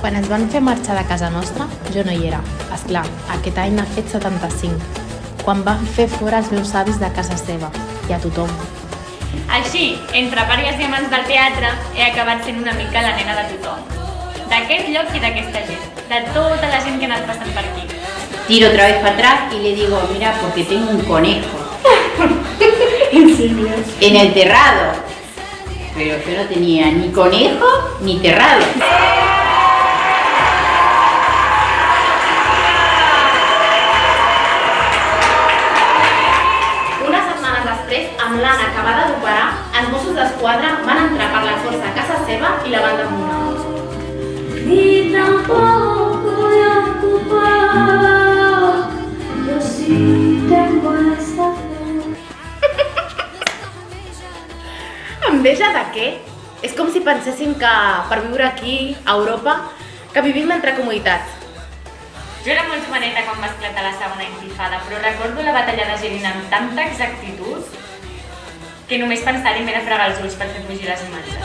Quan ens van fer marxar de casa nostra, jo no hi era. Esclar, aquest any n'ha fet 75, quan van fer fora els meus avis de casa seva, i a tothom. Així, entre pàries i amants del teatre, he acabat sent una mica la nena de tothom. D'aquest lloc i d'aquesta gent, de tota la gent que ha anat passant per aquí. Tiro otra vez para atrás y le digo, mira, porque tengo un conejo. ¿En serio? En el terrado. Pero yo no tenía ni conejo ni terrado. Unes setmanes després, amb l'Anna acabada d'operar, els Mossos d'Esquadra van entrar per la força a casa seva i la van desnonar. Ni tampoco voy a ocupar, yo sí tengo esta fe. Enveja de què? És com si pensessin que per viure aquí, a Europa, que vivim entre comoditats. Jo era molt joveneta quan va esclatar la segona intifada, però recordo la batalla de Gerin amb tanta exactitud que només pensar-hi m'he de fregar els ulls per fer fugir les imatges.